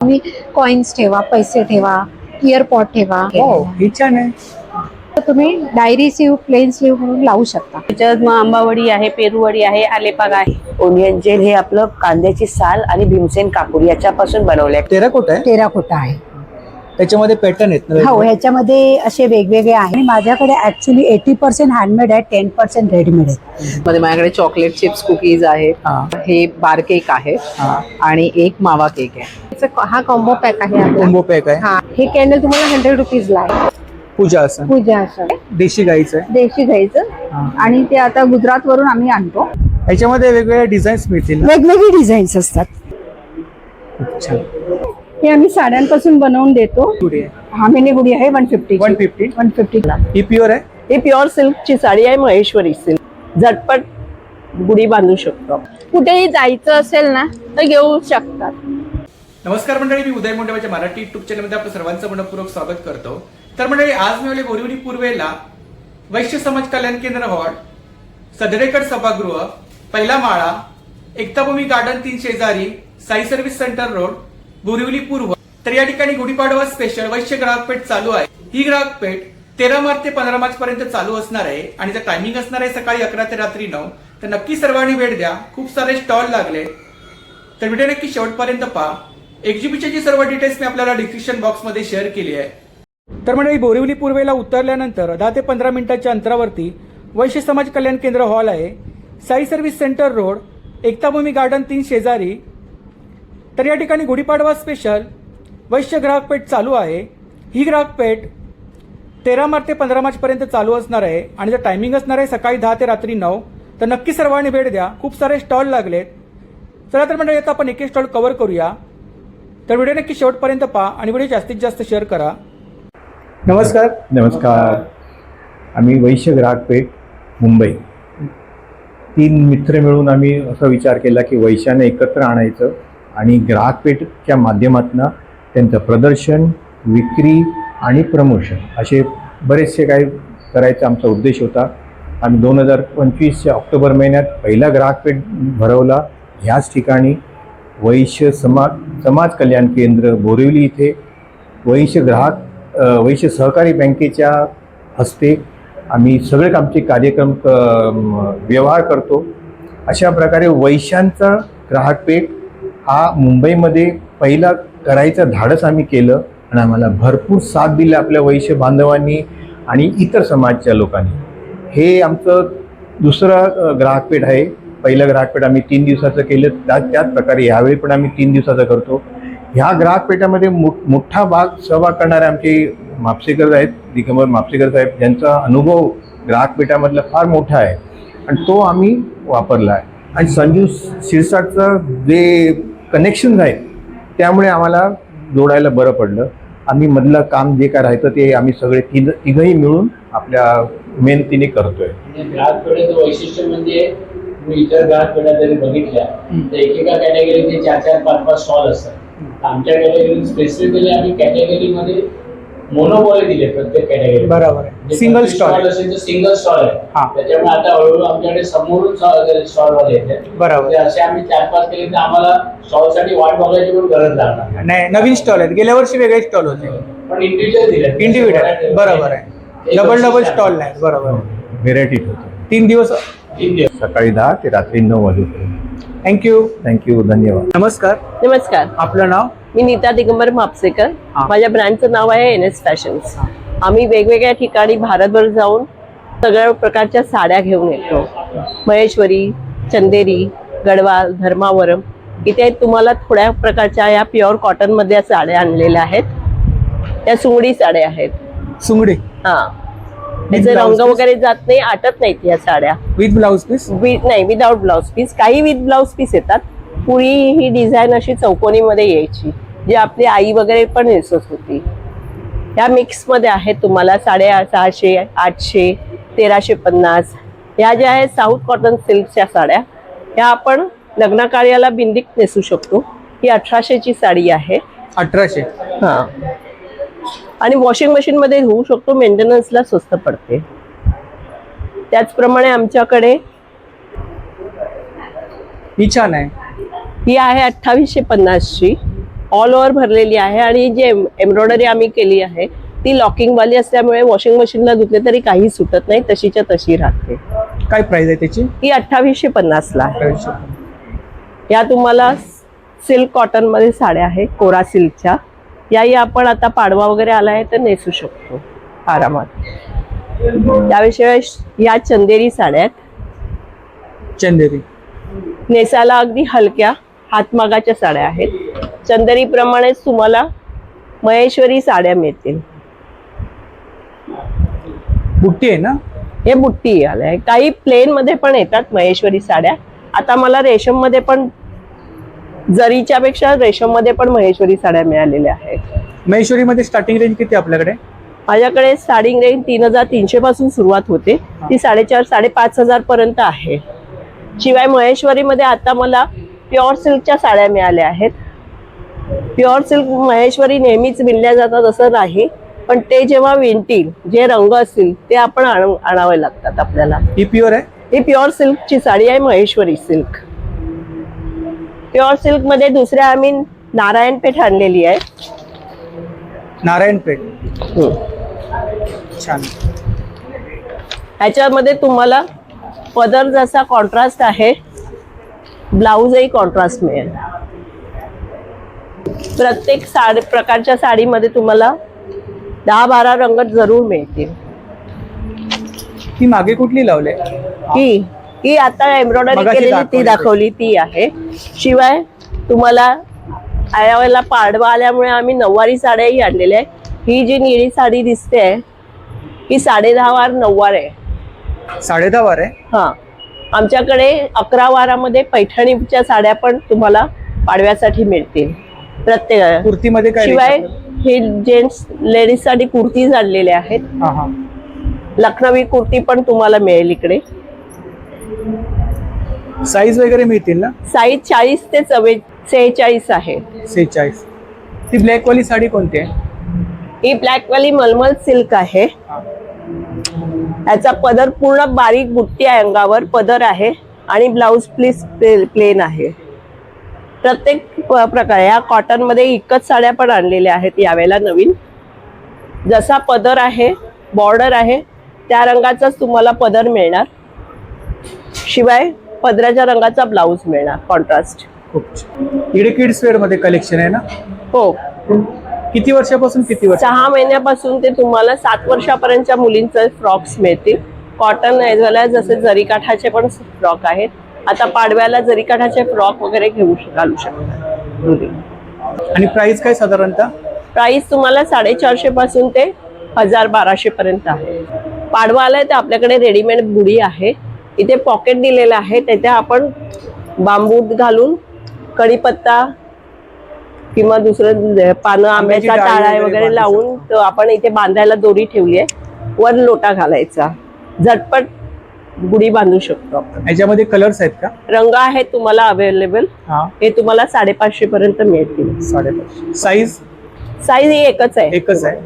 तुम्ही कॉइन्स ठेवा, पैसे ठेवा, इयरपॉड ठेवा. हे छान आहे. तर तुम्ही डायरी स्लीव, प्लेन स्लीव म्हणून लावू शकता. त्याच्यात मग आंबावडी आहे, पेरूवडी आहे, आलेपाग आहे. ओनियन जेल हे आपलं कांद्याची साल आणि भीमसेन कापूर याच्यापासून बनवलंय. टेराकोटा आहे. टेराकोटा आहे. त्याच्यामध्ये पॅटर्न आहेत ना? हो, ह्याच्यामध्ये असे वेगवेगळे आहे. माझ्याकडे ऍक्च्युली 80% हँडमेड आहे, 10% रेडीमेड आहे. मध्ये माझ्याकडे चॉकलेट चिप्स कुकीज आहेत, हे बार केक आहे आणि एक मावा केक आहे. हा कॉम्बो पॅक आहे आपला. कोंबो पॅक आहे. हा, हे कॅन्डल तुम्हाला 100 रुपीजला आहे. पूजा असं पूजा असं देशी गाईचं आहे. देशी घ्यायचं आणि ते आता गुजरात वरून आम्ही आणतो. ह्याच्यामध्ये वेगवेगळ्या डिझाईन्स मिळतील ना? वेगवेगळे डिझाईन्स असतात. खूप छान. हे आम्ही साड्यांपासून बनवून देतो. गुडी आहे. हा मिनी गुडी आहे 150 150. 150 ला. ही प्युअर आहे. ही प्युअर सिल्कची साडी आहे, महेश्वरी सिल्क. झटपट गुढी बांधू शकतो. कुठेही जायचं असेल ना तर घेऊ शकतात. नमस्कार मंडळी, मी उदय मोंडेवाच्या मराठी युट्यूब चॅनलमध्ये आपलं सर्वांचं मनपूर्वक स्वागत करतो. तर मंडळी, आज मी आले बोरिवली पूर्वेला वैश्य समाज कल्याण केंद्र हॉल, सदरेकर सभागृह, पहिला माळा, एकताभूमी गार्डन 3 शेजारी, Sai service centre road, Borivali पूर्व. तर या ठिकाणी गुढीपाडवा स्पेशल वैश्य ग्राहक पेठ चालू आहे. ही ग्राहक पेठ 13 मार्च ते 15 मार्च पर्यंत चालू असणार आहे आणि जर टायमिंग असणार आहे सकाळी 11 ते रात्री 9. तर नक्की सर्वांनी भेट द्या. खूप सारे स्टॉल लागले, तर व्हिडिओ नक्की शेवटपर्यंत पहा. एक्झिबिशनची सर्व डिटेल्स मी आपल्याला डिस्क्रिप्शन बॉक्समध्ये शेअर केली आहे. तर मंडळी, बोरिवली पूर्वेला उतरल्यानंतर 10 ते 15 मिनिटाच्या अंतरावरती वैश्य समाज कल्याण केंद्र हॉल आहे, Sai service centre road, Ektabhumi garden 3 शेजारी. तर या ठिकाणी गुढीपाडवा स्पेशल वैश्य ग्राहक पेठ चालू आहे. ही ग्राहक पेठ 13 मार्च ते 15 मार्च पर्यंत चालू असणार आहे आणि जर टायमिंग असणार आहे सकाळी 10 ते रात्री 9. तर नक्की सर्वांनी भेट द्या. खूप सारे स्टॉल लागलेत. चला तर मंडळी, आता आपण एक स्टॉल कव्हर करूया. तर व्हिडिओ नक्की शेवटपर्यंत पहा आणि व्हिडिओ जास्तीत जास्त शेअर करा. नमस्कार. नमस्कार. आम्ही वैश्य ग्राहक पेठ मुंबई 3 मित्र मिळून आम्ही असा विचार केला की वैश्याने एकत्र आणायचं आणि ग्राहक पेठच्या माध्यमातून त्यांचं प्रदर्शन, विक्री आणि प्रमोशन असे बरेचसे काही करायचा आमचा उद्देश होता. आम्ही 2025च्या ऑक्टोबर महिन्यात पहिला ग्राहक पेठ भरवला. ह्याच ठिकाणी वैश्य समाज कल्याण केंद्र बोरिवली इथे वैश्य सहकारी बँकेच्या हस्ते आम्ही सगळे आमचे कार्यक्रम व्यवहार करतो. अशा प्रकारे वैश्यांचा ग्राहक पेठ हा मुंबईमध्ये पहिला करायचं धाडस आम्ही केलं आणि आम्हाला भरपूर साथ दिली आपल्या वैश्य बांधवांनी आणि इतर समाजच्या लोकांनी. हे आमचं दुसरं ग्राहक पेठ आहे. पहिलं ग्राहक पेठ आम्ही 3 दिवसाचं केलं. त्याच प्रकारे यावेळी पण आम्ही 3 दिवसाचं करतो. ह्या ग्राहक पेठामध्ये मोठा भाग सहभाग करणारे आमचे म्हापसेकर आहेत, दिगंबर म्हापसेकर साहेब, ज्यांचा अनुभव ग्राहक पेठामधला फार मोठा आहे आणि तो आम्ही वापरला आहे. आणि संजू शिरसाटचं जे कनेक्शन आहे त्यामुळे आम्हाला जोडायला बरं पडलं. आम्ही मधलं काम जे काय राहायचं ते आम्ही सगळे तिघही मिळून आपल्या मेहनतीने करतोय. ग्राहक पेठेचं वैशिष्ट्य म्हणजे तुम्ही इतर ग्राहक पेठा जरी बघितल्या तर एकेका कॅटेगरीचे 4-4, 5-5 स्टॉल असतात. आमच्या कॅटेगरी स्पेसिफिकली आम्ही कॅटेगरीमध्ये मोनोपॉली दिले प्रत्येक कॅटेगरी. बरोबर आहे. सिंगल स्टॉल असेल तर सिंगल स्टॉल आहे. त्याच्यामुळे आता हळूहळू आमच्याकडे समोरून स्टॉल वाले येतात. बरोबर. असे आम्ही 4-5 केले तर आम्हाला स्टॉलसाठी वाट बघायची पण गरज लागणार नाही. नवीन स्टॉल आहेत. गेल्या वर्षी वेगळे स्टॉल होते, पण इंडिव्हिज्युअल दिले. इंडिव्हिज्युअल. बरोबर आहे. डबल स्टॉल नाही. बरोबर. व्हेरायटी होतो. 3 दिवस सकाळी 10 ते रात्री 9 वाजेपर्यंत. थँक्यू. धन्यवाद. नमस्कार. नमस्कार. आपलं नाव? मी नीता दिगंबर म्हापसेकर. माझ्या ब्रँडचं नाव आहे NS फॅशन्स. आम्ही वेगवेगळ्या ठिकाणी भारतभर जाऊन सगळ्या प्रकारच्या साड्या घेऊन येतो. महेश्वरी, चंदेरी, गडवाल, धर्मावरम इथे तुम्हाला थोड्या प्रकारच्या या प्युअर कॉटनमध्ये साड्या आणलेल्या आहेत. त्या सुंगडी साड्या आहेत. सुंगडी. त्याचे रंग वगैरे जात नाही, आटत नाहीत या साड्या. With blouse piece? नाही, विदाउट ब्लाउज पीस. काही विथ ब्लाउज पीस येतात. पुरी ही डिझाईन अशी चौकोनी मध्ये यायची, जी आपली आई वगैरे पण नेसत होती. ह्या मिक्स मध्ये आहेत तुम्हाला 650, 800, 1350. ह्या ज्या आहेत साऊथ कॉटन सिल्कच्या साड्या, ह्या आपण लग्न कार्याला बिंदीत नेसू शकतो. ही 1800ची साडी आहे. 1800. आणि वॉशिंग मशीन मध्ये धुवू शकतो. मेंटेनन्सला स्वस्त पडते. त्याचप्रमाणे आमच्याकडे ही छान आहे. ही आहे 2850ची. ऑल ओव्हर भरलेली आहे आणि जी एम्ब्रॉयडरी आम्ही केली आहे ती लॉकिंग वाली असल्यामुळे वॉशिंग मशीनला धुतले तरी काही सुटत नाही, तशीच्या तशी राहते. काय प्राइस आहे त्याची? ही 2850 ला आहे. या तुम्हाला सिल्क कॉटन मध्ये साड्या आहे, कोरा सिल्कच्या. याही आपण आता पाडवा वगैरे आला आहे तर नेसू शकतो आरामात. त्याविषयी या चंदेरी साड्या आहेत, चंदेरी नेसायला अगदी हलक्या हातमागाच्या साड्या आहेत. चंदेरी प्रमाणेच तुम्हाला महेश्वरी साड्या मिळतील. बुट्टी आहे ना? हे बुट्टी आले आहे. काही प्लेन मध्ये पण येतात महेश्वरी साड्या. आता मला रेशम मध्ये पण, जरीच्या पेक्षा रेशम मध्ये पण महेश्वरी साड्या मिळालेल्या आहेत. महेश्वरी मध्ये स्टार्टिंग रेंज किती आपल्याकडे? माझ्याकडे स्टार्टिंग रेंज 3300 पासून सुरुवात होते, ती 4500-5,500 पर्यंत आहे. शिवाय महेश्वरी मध्ये आता मला प्युअर सिल्कच्या साड्या मिळाल्या आहेत. प्युअर सिल्क महेश्वरी नेहमीच विणल्या जातात असं नाही, पण ते जेव्हा विणतील, जे रंग असतील ते आपण आणावे लागतात आपल्याला. ही प्युअर आहे? ही प्युअर सिल्कची साडी आहे, महेश्वरी सिल्क. प्युअर सिल्क मध्ये दुसऱ्या आम्ही नारायणपेठ आणलेली आहे. नारायणपेठ, छान. ह्याच्यामध्ये तुम्हाला पदर जसा कॉन्ट्रास्ट आहे, ब्लाऊजही कॉन्ट्रास्ट मिळेल. प्रत्येक प्रकारच्या साडीमध्ये तुम्हाला 10-12 रंग जरूर मिळतील. ती मागे कुठली लावले? ही आता एम्ब्रॉयडरी केलेली ती दाखवली ती आहे. शिवाय तुम्हाला यावेळेला पाडवा आल्यामुळे आम्ही नऊवारी साड्याही आणलेल्या आहे. ही जी निळी साडी दिसते ही 10.5 वार 9 वार आहे. 10.5 वार आहे? हा. आमच्याकडे 11 वारामध्ये पैठणीच्या साड्या पण तुम्हाला पाडव्यासाठी मिळतील प्रत्येक कुर्तीमध्ये काय? शिवाय हे जेंट्स लेडीज साठी कुर्तीज आणलेल्या आहेत. लखनवी कुर्ती पण तुम्हाला मिळेल इकडे. साईज वगैरे मिळतील ना? साईज 40 ते 46 आहे. 46. ती ब्लॅक वाली साडी कोणती आहे? ही ब्लॅक वाली मलमल सिल्क आहे. याचा पदर पूर्ण बारीक बुट्टी आहे, अंगावर पदर आहे आणि ब्लाउज पीस प्लेन आहे. प्रत्येक प्रकार या कॉटन मध्ये एकच साड्या पण आणलेल्या आहेत यावेळेला नवीन. जसा पदर आहे, बॉर्डर आहे, त्या रंगाचाच तुम्हाला पदर मिळणार. शिवाय पदराच्या रंगाचा ब्लाऊज मिळणार कॉन्ट्रास्ट. इकडे किड्स वेअर मध्ये कलेक्शन आहे ना? हो. किती वर्षापासून किती वर्ष? 6 महिन्यापासून ते तुम्हाला 7 वर्षापर्यंतच्या मुलींचे फ्रॉक्स मिळतील. कॉटन झाल्या जसे जरीकाठाचे पण फ्रॉक आहेत. आता पाडव्याला जरीकाठाचे फ्रॉक वगैरे घालू शकता. आणि प्राइस काय साधारणतः? प्राइस तुम्हाला 450 पासून ते 1000-1200 पर्यंत आहे. पाडवा आलाय तर आपल्याकडे रेडीमेड बुडी आहे. इथे पॉकेट दिलेलं आहे, त्याचे आपण बांबू घालून कढीपत्ता किंवा दुसरं पानं, आंब्याचा टाळा वगैरे लावून तो आपण इथे बांधायला दोरी ठेवली आहे. वर लोटा घालायचा, झटपट गुढी बांधू शकतो आपण. याच्यामध्ये कलर्स आहेत का? रंग आहेत तुम्हाला अवेलेबल. हे तुम्हाला 550 पर्यंत मिळतील. 550. साईज? साईज ही एकच आहे. एकच आहे.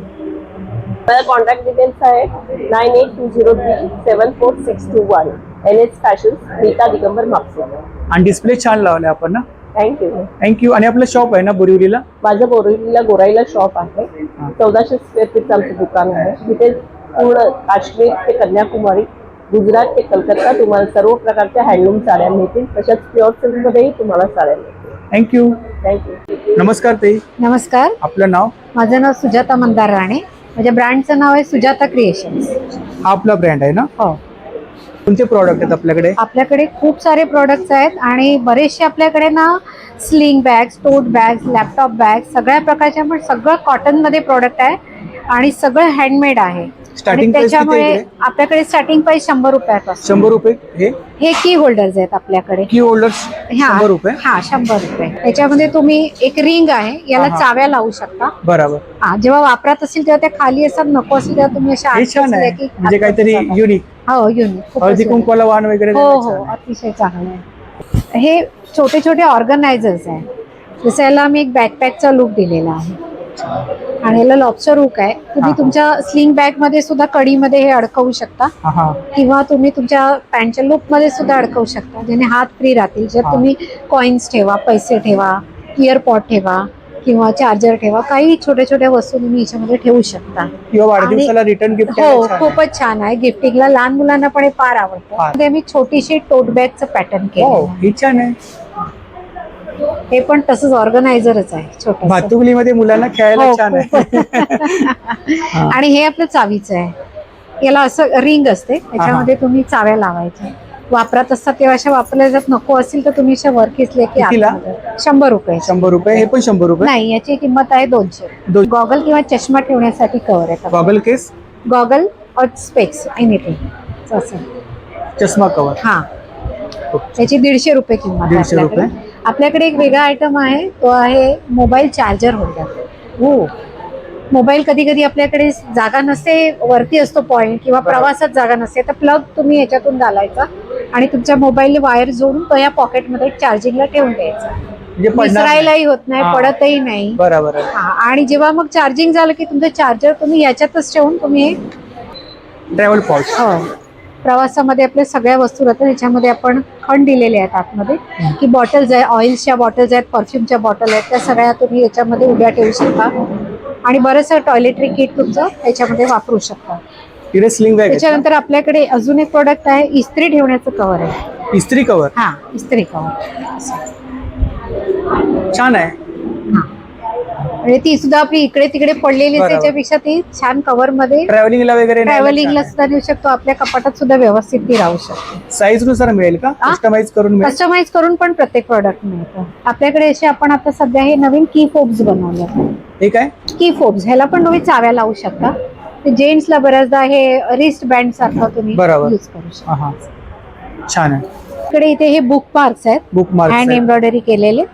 माझा कॉन्टॅक्ट डिटेल्स आहे 9820374621. NH fashion, Neeta Digambar Magse. आणि डिस्प्ले छान लावलाय आपण ना? थँक्यू. थँक्यू. आणि आपलं शॉप आहे ना बोरिवलीला? माझं बोरिवलीला गोराईला शॉप आहे. 1400 स्क्वेअर फीटचं आमचं दुकान आहे. तिथे पूर्ण काश्मीर ते कन्याकुमारी, गुजरात ते कलकत्ता तुम्हाला सर्व प्रकारच्या हँडलूम साड्या मिळतील. तशाच प्युअर सिल्क मध्येही तुम्हाला साड्या मिळतील. थँक्यू. थँक्यू. नमस्कार ताई. नमस्कार, आपलं नाव? माझं नाव सुजाता मंदार राणे. माझ्या ब्रँडचं नाव आहे सुजाता क्रिएशन्स. हा आपला ब्रँड आहे ना? हो. कोणते प्रॉडक्ट आहेत आपल्याकडे? आपल्याकडे खूप सारे प्रोडक्ट्स आहेत आणि बरेचसे आपल्याकडे ना sling bags, tote bags, laptop bags, सगळ्या प्रकारचे, पण सगळं कॉटनमध्ये प्रोडक्ट आहे आणि सगळं हँडमेड आहे. स्टार्टिंग प्राइस किती त्याच्यामुळे आहे? आपल्याकडे स्टार्टिंग प्राइस 100 रुपयापासून. 100 रुपये. हे की होल्डर्स आहेत आपल्याकडे. की होल्डर्स 100 रुपये? हा, 100 रुपये. त्याच्यामध्ये तुम्ही एक रिंग आहे, याला चाव्या लावू शकता. बरोबर. हा, जेव्हा वापरत असेल तेव्हा त्या खाली असतात, नको असेल तेव्हा तुम्ही अशा हे छान आहे, म्हणजे काहीतरी युनिक. हो, युनिक. हळदी कुंकवाला वाण वगैरे. हो हो, अतिशय चांगलं आहे. हे छोटे छोटे ऑर्गनायझर्स आहे. जसं याला आम्ही एक बॅकपॅकचा लुक दिलेला आहे आणि याला लॉबस्टर हुक आहे. तुम्ही तुमच्या स्लिंग बॅग मध्ये सुद्धा कडीमध्ये हे अडकवू शकता किंवा तुम्ही तुमच्या पॅन्टच्या लुक मध्ये सुद्धा अडकवू शकता, ज्याने हात फ्री राहतील. जर तुम्ही कॉइन्स ठेवा, पैसे ठेवा, इयरपॉड ठेवा किंवा चार्जर ठेवा, काही छोट्या छोट्या वस्तू तुम्ही याच्यामध्ये ठेवू शकता. किंवा वाढदिवसाला रिटर्न गिफ्ट हो, खूपच छान आहे. गिफ्टिंगला लहान मुलांना पण हे फार आवडतं. फार. त्यामध्ये मी छोटीशी टोट बॅगचं पॅटर्न हो केलं. ही छान आहे. हे पण तसंच ऑर्गनायझरच आहे छोटं. भातुकलीमध्ये मुलांना खेळायला छान आहे. आणि हे आपलं चावीचं आहे. याला असं रिंग असते, त्याच्यामध्ये तुम्ही चाव्या लावायच्या. वापरत असतात तेव्हा अशा वापरल्या जात, नको असेल तर तुम्ही अशा वर खेचले की कितीला? आतमध्ये. 100 रुपये. 100 रुपये. हे पण 100 रुपये. नाही, याची किंमत आहे 200. गॉगल किंवा चष्मा ठेवण्यासाठी कव्हर आहे. गॉगल केस, गॉगल और स्पेक्स एनिथिंग असं. चष्मा कवर. हा, त्याची 150 रुपये किंमत आहे 150 रुपये. आपल्याकडे. आपल्याकडे एक वेगळा आयटम आहे, तो आहे मोबाईल चार्जर होल्डर. हो, मोबाईल कधी कधी आपल्याकडे जागा नसते, वरती असतो पॉइंट, किंवा प्रवासात जागा नसते, तर प्लग तुम्ही याच्यातून घालायचा आणि तुमच्या मोबाईल वायर जोडून तो या पॉकेटमध्ये चार्जिंगला ठेवून द्यायचा. म्हणजे पडणार नाही. विसरायलाही होत नाही, पडतही नाही. बरोबर आहे. हा, आणि जेव्हा मग चार्जिंग झालं की तुमचं चार्जर तुम्ही याच्यातच ठेवून तुम्ही ट्रॅव्हल पॉच. प्रवासामध्ये आपल्या सगळ्या वस्तू राहतात. त्याच्यामध्ये आपण खण दिलेले आहेत आतमध्ये, की बॉटल्स आहे, ऑइल्सच्या बॉटल्स आहेत, परफ्यूमच्या बॉटल आहेत, त्या सगळ्या तुम्ही याच्यामध्ये उभ्या ठेवू शकता. आणि बरंचसं टॉयलेटरी किट तुमचं याच्यामध्ये वापरू शकता. तिथे स्लिंग बॅग. त्याच्यानंतर आपल्याकडे अजून एक प्रोडक्ट आहे, इस्त्री ठेवण्याचं कव्हर आहे. इस्त्री कवर हा, इस्त्री कव्हर छान आहे. आणि ती सुद्धा आपली इकडे तिकडे पडलेली बरोबर. त्याच्यापेक्षा ती छान कव्हर मध्ये ट्रॅव्हलिंगला वगैरे ट्रॅव्हलिंगला सुद्धा नेऊ शकतो. आपल्या कपाटात सुद्धा व्यवस्थित ती राहू शकते. साईज नुसार मिळेल का? कस्टमाइज करून मिळेल. कस्टमाइज करून पण प्रत्येक प्रोडक्ट मिळतं आपल्याकडे. असे आपण आता सध्या हे नवीन की फोब्स बनवले. हे काय? की फोब्स, ह्याला पण तुम्ही चाव्या लावू शकता. जेंट्सला बऱ्याचदा हे रिस्ट बँड सारखं तुम्ही बरोबर. यूज करू शकता. हा, छान आहे. इकडे इथे हे बुक मार्क्स आहेत, बुक मार्क हँड एम्ब्रॉयडरी केलेले.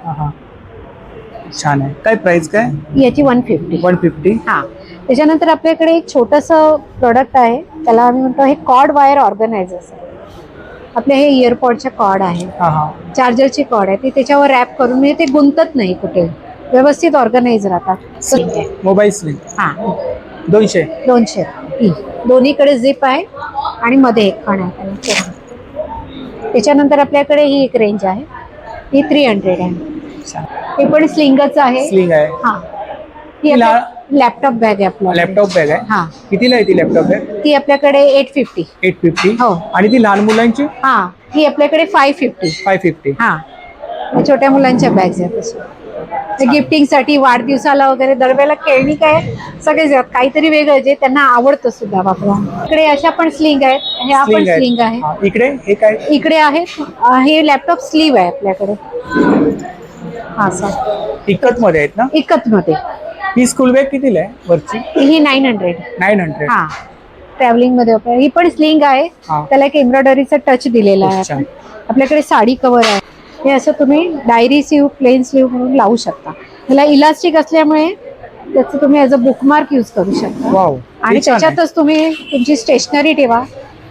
छान आहे. काय प्राइस काय? याची 150. 150. हा, त्याच्यानंतर आपल्याकडे एक छोटस प्रोडक्ट आहे, त्याला आम्ही म्हणतो हे कॉर्ड वायर ऑर्गनायझर्स आहे. आपले हे इयरपॉडचे कॉर्ड आहे, चार्जरची कॉर्ड आहे, ती त्याच्यावर रॅप करून म्हणजे ते गुंतत नाही कुठे, व्यवस्थित ऑर्गनाइज राहतात. Mobile sling. हा, 200. 200. दोन्हीकडे झिप आहे आणि मध्ये एक खण आहे. त्याच्यानंतर आपल्याकडे ही एक रेंज आहे, ही 300 आहे. हे पण स्लिंगच आहे. स्लिंग आहे. हा, ही लॅपटॉप बॅग आहे आपल्या. लॅपटॉप बॅग आहे. हा, कितीला आहे ती लॅपटॉप बॅग? ती आपल्याकडे 850. 850. हो. आणि ती लहान मुलांची? हा, ही आपल्याकडे 550. 550. हा, या छोट्या मुलांच्या बॅग्स आहेत तशा. गिफ्टिंग साठी, वाढदिवसाला वगैरे, दरवेळेला खेळणी काय सगळेच काहीतरी वेगळं जे त्यांना आवडतं सुद्धा वापरा. इकडे अशा पण स्लिंग आहेत. हे आपण स्लिंग आहे. इकडे हे काय? इकडे आहे हे लॅपटॉप स्लीव आहे आपल्याकडे. हा सर, इकत मध्ये आहेत ना? इकत मध्ये. ही स्कूल बॅग कितीला आहे वरची? ही 900. 900. हा, ट्रॅव्हलिंग मध्ये वापरा. ही पण स्लिंग आहे, त्याला एक एम्ब्रॉयडरीचा टच दिलेला आहे. आपल्याकडे साडी कव्हर आहे. हे असं तुम्ही डायरी स्लीव, प्लेन स्लीव म्हणून लावू शकता. त्याला इलास्टिक असल्यामुळे त्याचं तुम्ही ॲज अ बुकमार्क यूज करू शकता. वाव. आणि त्याच्यातच तुम्ही तुमची स्टेशनरी ठेवा.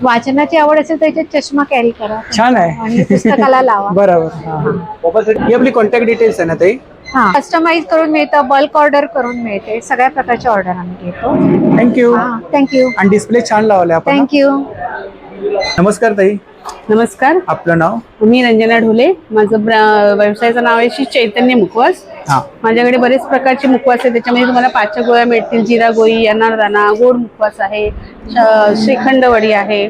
वाचनाची आवड असेल तर याच्यात चष्मा कॅरी करा. छान आहे. आणि पुस्तकाला लावा. बरोबर. ही आपली कॉन्टॅक्ट डिटेल्स आहे ना ताई? हा, कस्टमाइज करून मिळतं, बल्क ऑर्डर करून मिळते. सगळ्या प्रकारच्या ऑर्डर आम्ही घेतो. थँक्यू. थँक्यू. आणि डिस्प्ले छान लावलाय आपण. थँक्यू. नमस्कार ताई. नमस्कार, आपलं नाव? मी रंजना ढोले. माझं व्यवसायाचं नाव आहे श्री चैतन्य मुखवास. माझ्याकडे बरेच प्रकारचे मुखवास आहेत. त्याच्यामध्ये तुम्हाला पाचक गोळ्या मिळतील, जिरा गोळी, अनारदाना, गोड मुखवास आहे, श्रीखंड वडी आहे,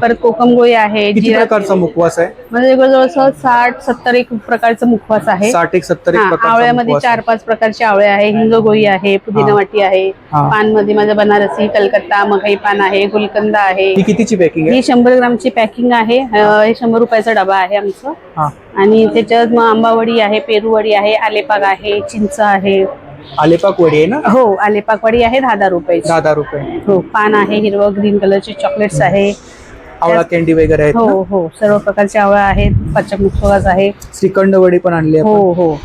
परत कोकम गोळी आहे. किती प्रकारचा मुखवास आहे? म्हणजे जवळजवळ 60-70 एक प्रकारचा मुखवास आहे. 60-70 आवळ्यामध्ये 4-5 प्रकारचे आवळे आहे, हिंग गोळी आहे, पुदिना वाटी आहे, पान मध्ये माझं बनारसी, कलकत्ता, मघई पान आहे, गुलकंद आहे. ही कितीची पॅकिंग आहे? ही 100 ग्रामची पॅकिंग आहे. हे 100 रुपयाचा डबा आहे आमचं. आणि त्याच्यात मग आंबावडी आहे, पेरूवडी आहे, आलेपाक आहे, चिंच आहे. आलेपाक वडी आहे ना? हो, आलेपाक वडी आहे 10 रुपयाची. 10 रुपये. हो, पान आहे, हिरवं ग्रीन कलरचे चॉकलेट्स आहे, आवळा कॅन्डी वगैरे आहेत. हो हो, सर्व प्रकारचे आवळा आहेत, पाचक मुखवास आहे, श्रीखंड वडी पण आणली. हो हो.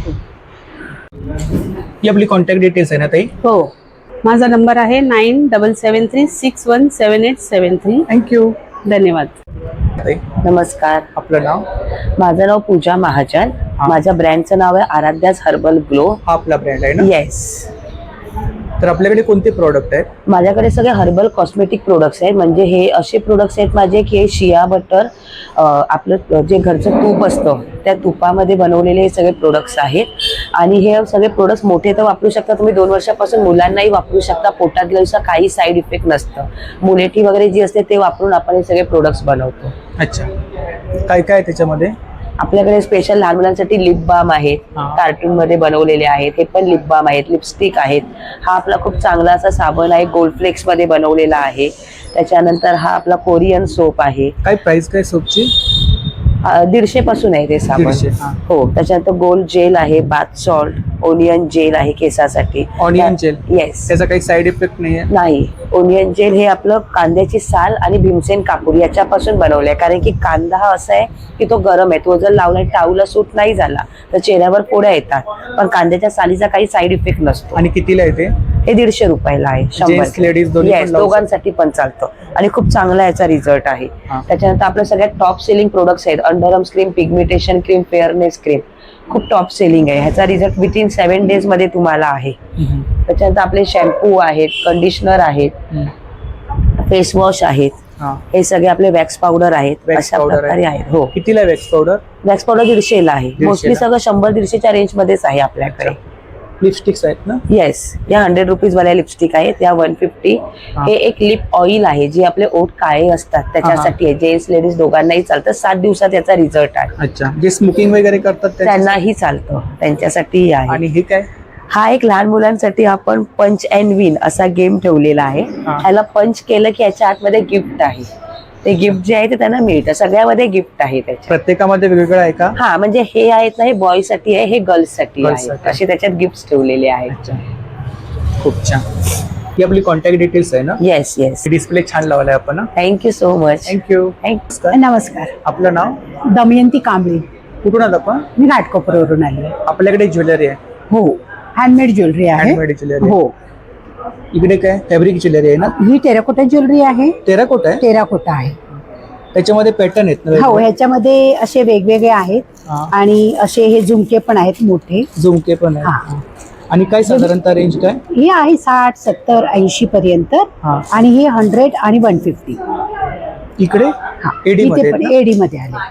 ही आपली कॉन्टॅक्ट डिटेल्स आहे ना ताई? हो, माझा नंबर आहे 9773617873. थँक्यू. धन्यवाद. नमस्कार, आपलं नाव? माझं नाव पूजा महाजन. माझ्या ब्रँडचं नाव आहे आराध्याज हर्बल ग्लो. हा आपला ब्रँड आहे ना? येस. तर आपल्याकडे कोणते प्रोडक्ट आहेत? माझ्याकडे सगळे हर्बल कॉस्मेटिक प्रोडक्ट्स आहेत. म्हणजे हे असे प्रोडक्ट्स आहेत माझे की हे शिया बटर, आपलं जे घरचं तूप असतं त्या तुपामध्ये बनवलेले हे सगळे प्रोडक्ट्स आहेत. आणि हे सगळे प्रोडक्ट्स मोठे तर वापरू शकता तुम्ही, 2 वर्षापासून मुलांनाही वापरू शकता. पोटातलं काही साईड इफेक्ट नसतं. मुलेठी वगैरे जी असते ते वापरून आपण हे सगळे प्रोडक्ट्स बनवतो. अच्छा, काय काय आहे त्याच्यामध्ये? आपल्याकडे स्पेशल लहान मुलांसाठी लिप बाम आहेत, कार्टून मध्ये बनवलेले आहेत. हे पण लिप बाम आहेत, लिपस्टिक आहेत. हा आपला खूप चांगला असा साबण आहे, गोल्ड फ्लेक्स मध्ये बनवलेला आहे. त्याच्यानंतर हा आपला कोरियन सोप आहे. काय प्राइस काय सोपची? 150 पासून आहे ते साबण. 150, हा. हो. त्याच्यानंतर गोल्ड जेल आहे, बाथ सॉल्ट, ओनियन जेल आहे केसासाठी. Onion gel? येस. त्याचा काही साईड इफेक्ट नाही आहे? नाही. ओनियन जेल हे आपलं कांद्याची साल आणि भीमसेन कापूर याच्यापासून बनवलं आहे. कारण की कांदा हा असा आहे की तो गरम आहे. तो जर लावला टाऊला सूट नाही झाला तर चेहऱ्यावर फोड्या येतात. पण कांद्याच्या सालीचा काही साईड इफेक्ट नसतो. आणि कितीला येते? हे 150 रुपयाला आहे. Gents, ladies दोन्ही पण येस, लावू दोघांसाठी पण चालतं. आणि खूप चांगला याचा रिझल्ट आहे. त्याच्यानंतर आपल्या सगळ्यात टॉप सेलिंग प्रोडक्ट्स आहेत. Underarms cream, pigmentation cream, fairness cream. खूप टॉप सेलिंग आहे. ह्याचा रिझल्ट विथिन 7 days मध्ये तुम्हाला आहे. त्याच्यानंतर आपले शॅम्पू आहेत, कंडिशनर आहेत, फेस वॉश आहेत. हे सगळे आपले वॅक्स पावडर आहेत. अशा प्रकारे आहेत. हो. कितीला वॅक्स पावडर? वॅक्स पावडर 150 ला आहे. मोस्टली सगळं 100-150च्या रेंज मध्येच आहे आपल्याकडे. लिपस्टिक्स आहेत ना? येस. या 100 रुपीज वाल्या लिपस्टिक आहेत. या 150. हे एक लिप ऑइल आहे जे आपले ओठ काळे असतात त्याच्यासाठी आहे. जेंट्स लेडीज दोघांनाही चालतं. 7 दिवसात याचा रिझल्ट आहे. अच्छा, जे स्मोकिंग वगैरे करतात त्यांनाही चालतं, त्यांच्यासाठी आहे. आणि हे काय? हा एक लहान मुलांसाठी आपण पंच अँड विन असा गेम ठेवलेला आहे. ह्याला पंच केलं की याच्या आतमध्ये गिफ्ट आहे. ते गिफ्ट जे आहे ते त्यांना मिळतं. सगळ्यामध्ये गिफ्ट आहे त्याच्या. प्रत्येकामध्ये वेगवेगळं आहे का? हा, म्हणजे हे आहेत ना, हे बॉय साठी आहे, हे गर्ल्स साठी आहे. असे त्याच्यात गिफ्ट ठेवलेले आहेत. खूप छान. ही आपली कॉन्टॅक्ट डिटेल्स आहे ना? Yes yes. डिस्प्ले छान लावलाय आपण. Thank you so much. थँक्यू. नमस्कार. आपलं नाव? दमयंती कांबळे. कुठून आलं आपण? मी घाटकोपरवरून आली आहे. आपल्याकडे ज्वेलरी आहे? हो, हँडमेड ज्वेलरी आहे. Handmade jewellery? हो. इकडे काय फॅब्रिक ज्वेलरी आहे ना? ही टेराकोटा ज्वेलरी आहे. टेराकोटा आहे? टेराकोटा आहे. त्याच्यामध्ये पॅटर्न आहेत ना? हो, ह्याच्यामध्ये असे वेगवेगळे आहेत. आणि असे हे झुमके पण आहेत, मोठे झुमके पण आहेत. आणि काय साधारणतः रेंज काय? हे आहे 60, 70, 80 पर्यंत. आणि हे 100 आणि 150. इकडे एडी मध्ये? एडी मध्ये आले.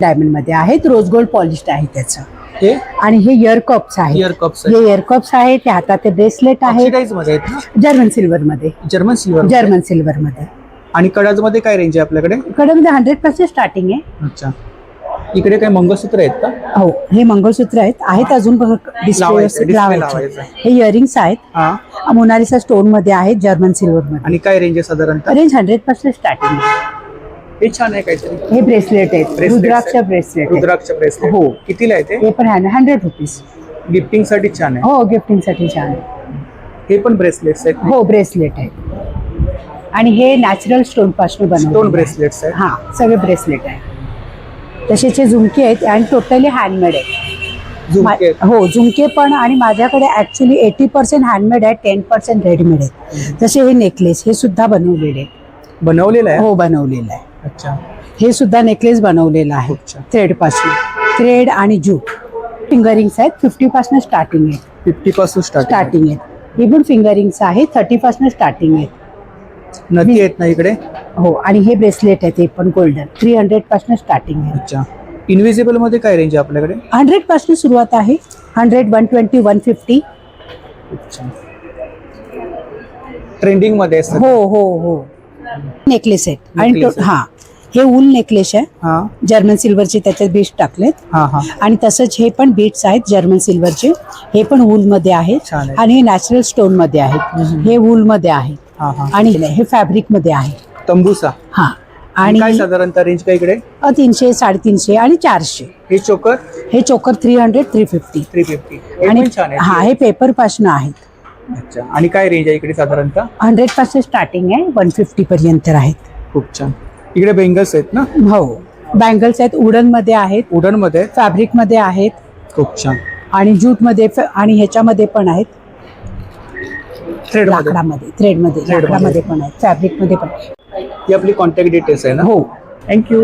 डायमंड मध्ये आहेत. रोज गोल्ड पॉलिश्ड आहे त्याचं. हे आणि हे इयर कप्स आहेत. इयर कप्स हे इयर कप्स आहेत. ते हाताचे ब्रेसलेट आहे. ऑक्सिडाइज मध्ये आहेत ना? जर्मन सिल्वर मध्ये. German silver? जर्मन सिल्वर मध्ये. आणि कडाज मध्ये काय रेंज आहे आपल्याकडे? कडामध्ये 100% स्टार्टिंग आहे. अच्छा. इकडे काय मंगळसूत्र आहेत का? हो, हे मंगळसूत्र आहेत अजून डिस्प्ले लावायचे. हे इयरिंग्स आहेत. मोनालिसा स्टोन मध्ये आहेत, जर्मन सिल्वर मध्ये. आणि काय रेंज आहे साधारणतः? रेंज 100% स्टार्टिंग आहे. हे छान आहे काहीतरी. हे ब्रेसलेट आहेत, रुद्राक्ष ब्रेसलेट. रुद्राक्ष ब्रेसलेट. हो. कितीला आहे ते? हे पण 100 रुपीज. गिफ्टिंग साठी छान आहे. हो, गिफ्टिंग साठी छान आहे. हे पण ब्रेसलेट्स आहेत? हो, ब्रेसलेट आहे. आणि हे नॅचरल स्टोन पासून बनवलेले स्टोन ब्रेसलेट्स आहेत? हा, सगळे ब्रेसलेट आहे. तसेच हे झुमके आहेत आणि टोटली हँडमेड आहे. हो, झुमके पण. आणि माझ्याकडे ऍक्च्युली 80% हँडमेड आहे, 10% रेडीमेड आहे. जसे हे नेकलेस, हे सुद्धा बनवलेले आहे. बनवलेलं आहे? हो, बनवलेलं आहे. अच्छा. हे सुद्धा नेकलेस बनवलेलं आहे थ्रेड पासून. थ्रेड आणि जूट. फिंगरिंग्स आहेत. 50 पासून स्टार्टिंग आहे. 50 पासून स्टार्टिंग आहेत. हे पण फिंगरिंग्स आहेत. 30 पासून स्टार्टिंग आहेत. नदी आहेत ना इकडे? हो. आणि हे ब्रेसलेट आहे ते पण गोल्डन. 300 पासून स्टार्टिंग आहे. अच्छा. इनविजिबल मध्ये काय रेंज आहे आपल्याकडे? 100 पासून सुरुवात आहे. 100, 120, 150. ट्रेंडिंग मध्ये असतात? हो हो हो. नेकलेस आहेत. आणि हा, हे वूल नेकलेस आहे. जर्मन सिल्वरचे त्याच्यात बीट्स टाकलेत. आणि तसंच हे पण बीट्स आहेत जर्मन सिल्वरचे. हे पण वूल मध्ये आहेत. आणि हे नॅचरल स्टोन मध्ये आहेत. हे वूल मध्ये आहे. आणि हे फॅब्रिक मध्ये आहे. तंबूसा? हा. आणि काय साधारणतः रेंज काय इकडे? 300, 350 आणि 400. हे चोकर? हे चोकर 300, 350. 350. आणि हा, हे पेपर पासून आहेत. अच्छा. आणि काय रेंज आहे इकडे साधारणतः? 100 पासून स्टार्टिंग आहे, 150 पर्यंत आहेत. खूप छान. इकडे बेंगल्स आहेत ना? हो, बँगल्स आहेत. वुडन मध्ये आहेत. वुडन मध्ये? फॅब्रिक मध्ये आहेत. खूप छान. आणि जूट मध्ये आणि ह्याच्यामध्ये पण आहेत. थ्रेड लाकडामध्ये, थ्रेड मध्ये, लाकडामध्ये पण आहेत, फॅब्रिक मध्ये पण. ही आपली कॉन्टॅक्ट डिटेल्स आहे ना? हो. थँक्यू.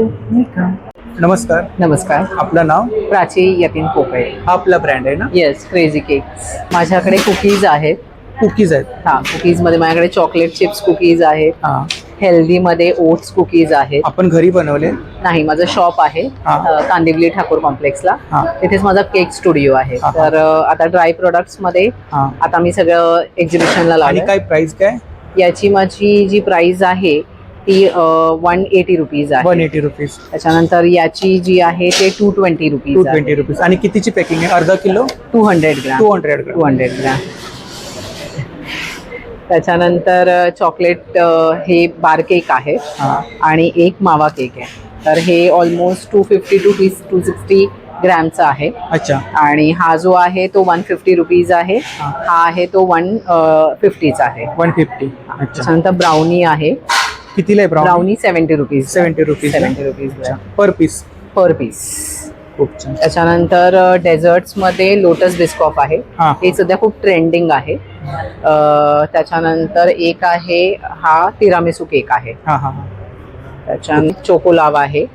नमस्कार. नमस्कार. आपलं नाव? प्राची यतीन पोकळे. हा आपला ब्रँड आहे ना? Yes, crazy cakes. माझ्याकडे कुकीज आहेत, कुकीज आहेत. हा, कुकीज मध्ये माझ्याकडे चॉकलेट चिप्स कुकीज आहेत. हा, हेल्दी मध्ये ओट्स कुकीज आहेत. आपण घरी बनवले. नाही, माझं शॉप आहे कांदिवली ठाकूर कॉम्प्लेक्सला. तिथेच माझा केक स्टुडिओ आहे. तर आता ड्राय प्रोडक्ट्स मध्ये आता मी सगळं एक्झिबिशनला आणि लावलं. काय प्राइस काय? याची माझी जी प्राइस आहे ती 180 रुपीज आहे. 180 रुपीज. त्याच्यानंतर याची जी आहे ते 220 रुपीज. 220 रुपीज. आणि कितीची पॅकिंग आहे? अर्धा किलो? 200 ग्रॅम. 200 ग्रॅम. 200 ग्रॅम. त्याच्यानंतर चॉकलेट हे बार केक आहे आणि एक मावा केक आहे. तर हे ऑलमोस्ट 250 टू 260 ग्रॅमचा आहे. अच्छा. आणि हा जो आहे तो 150 रुपीज आहे. हा आहे तो 150चा आहे. 150. अच्छा. त्याच्यानंतर ब्राउनी आहे. कितीला आहे brownie 70 rupees. 70 rupees. 70 rupees per piece. Per piece. खूप छान. त्याच्यानंतर डेझर्ट्स मध्ये लोटस बिस्कॉफ आहे. हे सध्या खूप ट्रेंडिंग आहे. त्याच्यानंतर एक आहे हा तिरामिसू केक आहे. त्याच्यानंतर चोकोलावा आहे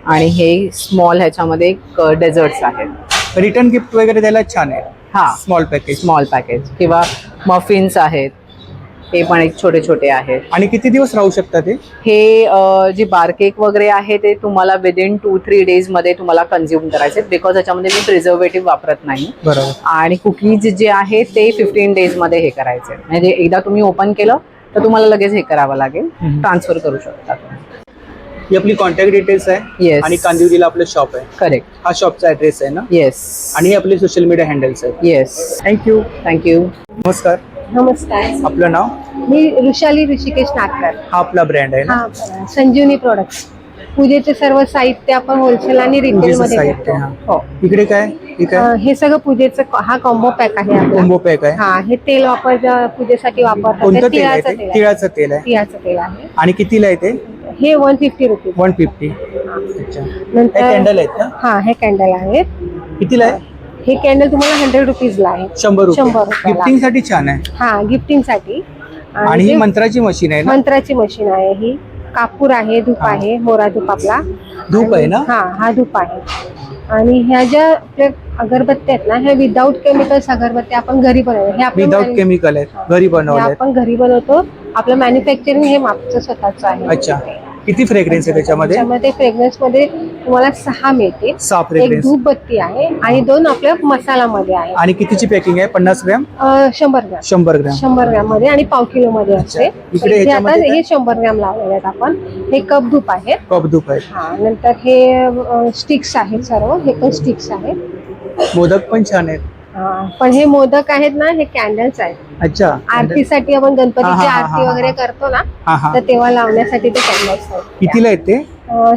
आणि हे स्मॉल ह्याच्यामध्ये डेझर्ट्स आहेत. रिटर्न गिफ्ट वगैरे द्यायला छान आहे. हा, स्मॉल पॅकेज किंवा मफिन्स आहेत. हे पण एक छोटे छोटे आहेत. आणि किती दिवस राहू शकतात हे जे बार केक वगैरे आहे ते तुम्हाला विदिन 2-3 डेज मध्ये तुम्हाला कन्झ्युम करायचे, बिकॉज त्याच्यामध्ये मी प्रिझर्वेटिव्ह वापरत नाही. बरोबर. आणि कुकीज जे आहे ते 15 डेज मध्ये हे करायचे. म्हणजे एकदा तुम्ही ओपन केलं तर तुम्हाला लगेच हे करावं लागेल, ट्रान्सफर करू शकता. ही आपली कॉन्टॅक्ट डिटेल्स आहे. येस. आणि कांदिवलीला आपलं शॉप आहे. करेक्ट. हा शॉपचा ऍड्रेस आहे ना? येस. आणि आपले सोशल मीडिया हँडल्स आहेत. येस. थँक्यू. थँक्यू. नमस्कार. नमस्कार. आपलं नाव? मी ऋषाली ऋषिकेश नागकर. हा आपला ब्रँड आहे ना? हा, संजीवनी प्रोडक्ट्स. पूजेचे सर्व साहित्य आपण होलसेल आणि रिटेल मध्ये साहित्य. घेतो. हो. इकडे काय? हे सगळं पूजेचं हा कॉम्बो पॅक आहे आपला. कॉम्बो पॅक आहे. हा, हे तेल पूजेसाठी वापरतात. कोणतं ते तेल आहे? तिळाचं तेल आहे. तिळाचं तेल आहे. तिळाचं तेल आहे. आणि कितीला आहे ते? हे 150 रुपीज. 150. अच्छा. हे नंतर कॅन्डल आहेत ना? हा, हे कॅन्डल आहेत. कितीला आहे? हे कॅन्डल तुम्हाला 100 रुपीजला आहे. 100 रुपये. 100 रुपयाला. गिफ्टिंग साठी छान आहे. हा, गिफ्टिंग साठी. आणि ही मंत्राची मशीन आहे ना? मंत्राची मशीन आहे ही. कापूर आहे, धूप आहे, मोरा धूप आपला. धूप आहे ना? हा, हा धूप आहे. आणि ह्या ज्या आपल्या अगरबत्त्या आहेत ना, ह्या विदाऊट केमिकल्स अगरबत्त्या आपण घरी बनवतो. हे आपलं विदाऊट केमिकल आहेत, घरी बनवले. आपण घरी बनवतो. आपलं मॅन्युफॅक्चरिंग हे मागचं स्वतःच आहे. अच्छा. किती फ्रेग्रन्स आहे त्याच्यामध्ये? त्याच्यामध्ये फ्रेग्रन्स मध्ये तुम्हाला 6 मिळते. 6 एक फ्रेग्रन्स. धूपबत्ती आहे आणि 2 आपल्या मसालामध्ये आहे. आणि कितीची पॅकिंग आहे? 50 ग्रॅम? 100 ग्रॅम. 100 ग्रॅम. 100 ग्रॅम मध्ये आणि पाव किलो मध्ये असते. इकडे हे आता ह्याच्यामध्ये हे 100 ग्रॅम लावलेले आहेत आपण. हे कप धूप आहेत. कप धूप आहे. हा, नंतर हे स्टिक्स आहेत सर्व. हे पण स्टिक्स आहेत. मोदक पण छान आहेत. पण हे मोदक आहेत ना, हे कॅन्डल्स आहेत. अच्छा. आरतीसाठी आपण गणपतीची हा, हा, आरती हा, वगैरे करतो ना, हा, हा. तर तेव्हा लावण्यासाठी ते कॅन्डल्स आहेत. कितीला आहेत ते?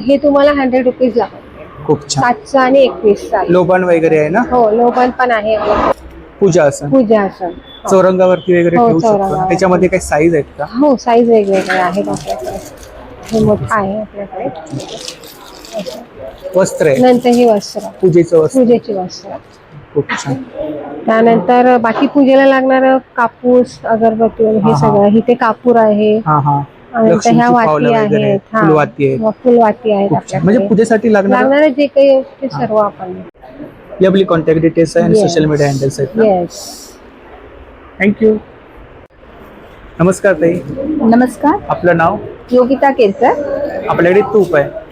हे तुम्हाला 100 रुपीज लागतात. खूप छान. 7चं आणि 21चं आहे. लोबान वगैरे आहे ना? हो, लोबन पण आहे. पूजा असं पूजा असं. चौरंगावरती वगैरे हो, ठेवू शकतो. चौरंगावर. त्याच्यामध्ये काही साईज आहेत का? हो, साईज वेगवेगळे आहेत आपल्याकडे. हे मोठं आहे आपल्याकडे. वस्त्र आहे. नंतर हे वस्त्र, पूजेचं वस्त्र. पूजेची वस्त्र. खूप छान. त्यानंतर बाकी पूजेला लागणार कापूस, अगरबत्ती वगैरे हे सगळं. इथे कापूर आहे. हा, हा. आणि नंतर ह्या लक्ष्मीची वाती पावलं वगैरे, आहेत. हा, फुलवाती आहे. फुलवाती आहेत खूप छान. आपल्याकडे. म्हणजे पूजेसाठी लागणारे जे काही ते सर्व आपण. ही आपली कॉन्टॅक्ट डिटेल्स आहे आणि Yes. सोशल मीडिया हँडल्स आहेत. येस. थँक्यू. नमस्कार ताई. नमस्कार. आपलं नाव? योगिता केरकर. आपल्याकडे तूप आहे.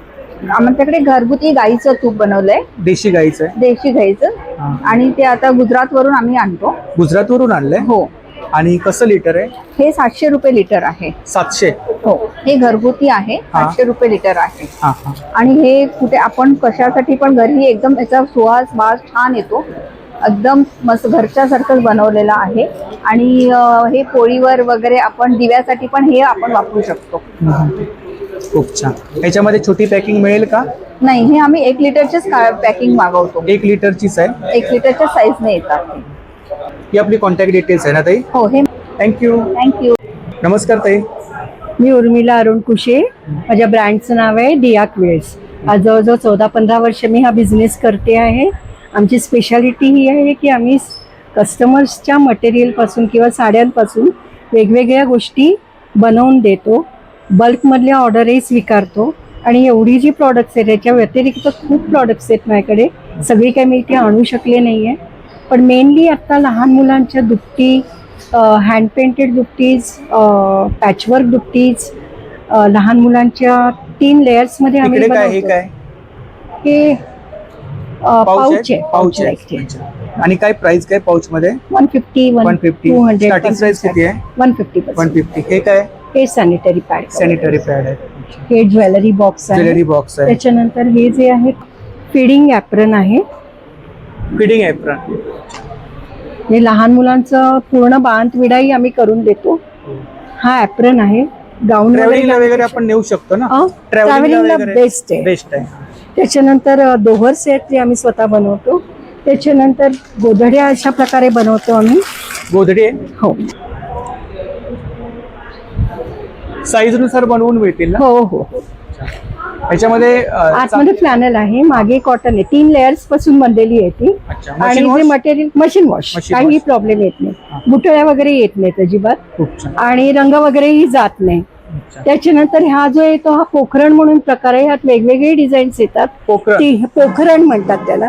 आमच्याकडे घरगुती गाईचं तूप बनवलंय, देशी गाईचं आहे. देशी गाईचं. हा. आणि ते आता गुजरात वरून आम्ही आणतो. गुजरातवरून आणलंय? हो. आणि कसं लिटर आहे? हे 700 रुपये लिटर आहे. 700? हो, हे घरगुती आहे. हा. 700 रुपये लिटर आहे. हा, हा. आणि हे कुठे आपण कशासाठी पण घरी एकदम याचा सुवास छान येतो. एकदम मस्त घरच्या सारखंच बनवलेलं आहे. आणि हे पोळीवर वगैरे आपण दिव्यासाठी पण हे आपण वापरू शकतो. खूप छान. याच्यामध्ये छोटी पॅकिंग मिळेल का? नाही, हे आम्ही 1 लिटरचेच पॅकिंग मागवतो. 1 लिटरचीच आहे? 1 लिटरच्या साईजने येतात. ही आपली कॉन्टॅक्ट डिटेल्स आहे ना ताई? हो. हे थँक्यू. थँक्यू. नमस्कार ताई. मी उर्मिला अरुण कुशे. माझ्या ब्रँडचं नाव आहे डिया क्विल्ट्स. आज जवळजवळ 14-15 वर्ष मी हा बिझनेस करते आहे. आमची स्पेशालिटी ही आहे की आम्ही कस्टमर्सच्या मटेरियलपासून किंवा साड्यांपासून वेगवेगळ्या गोष्टी बनवून देतो. बल्कमधल्या ऑर्डरही स्वीकारतो. आणि एवढी जी प्रॉडक्ट्स आहेत याच्या व्यतिरिक्त खूप प्रॉडक्ट्स आहेत माझ्याकडे. सगळी काही मी इथे आणू शकले नाही आहे. पण मेनली आत्ता लहान मुलांच्या दुपटी, हँड पेंटेड दुपटीज, पॅचवर्क दुपटीज, लहान मुलांच्या 3 लेयर्समध्ये आम्ही इकडे काय हे बनवतो. काय हे पाऊच आहे. पाऊच आहे. अच्छा. आणि काय प्राइस काय पाऊच मध्ये 150, 150 200 स्टार्टिंग प्राइस किती आहे 150. 150. हे काय हे सॅनिटरी पॅड, सॅनिटरी पॅड आहे, हे ज्वेलरी बॉक्स आहे. ज्वेलरी बॉक्स आहे, त्याच्यानंतर हे जे आहे फीडिंग ॲप्रन आहे. Feeding apron. हे लहान मुलांचं पूर्ण बांध विडाई आम्ही करून देतो. हा ॲप्रन आहे. गाऊन ट्रॅव्हलिंगला वगैरे आपण नेऊ शकतो ना, ट्रॅव्हलिंगला बेस्ट आहे. बेस्ट आहे. त्याच्यानंतर दोहर सेट जे आम्ही स्वतः बनवतो. त्याच्यानंतर गोधड्या अशा प्रकारे बनवतो आम्ही. गोधडी आहे, हो साईज नुसार बनवून मिळतील ना. हो हो. याच्यामध्ये आतमध्ये फ्लॅनल आहे, मागे कॉटन आहे. 3 लेयर्स पासून बनलेली आहे ती. अच्छा, आणि machine जे wash? Material machine wash, Machine काही wash. प्रॉब्लेम येत नाही. बुटळ्या वगैरे येत नाहीत अजिबात. खूप छान. आणि रंग वगैरेही जात नाही. अच्छा. त्याच्यानंतर हा जो येतो हा पोखरण म्हणून प्रकार आहे. ह्यात वेगवेगळे डिझाईन्स येतात. पोखरण. पोखरण म्हणतात त्याला.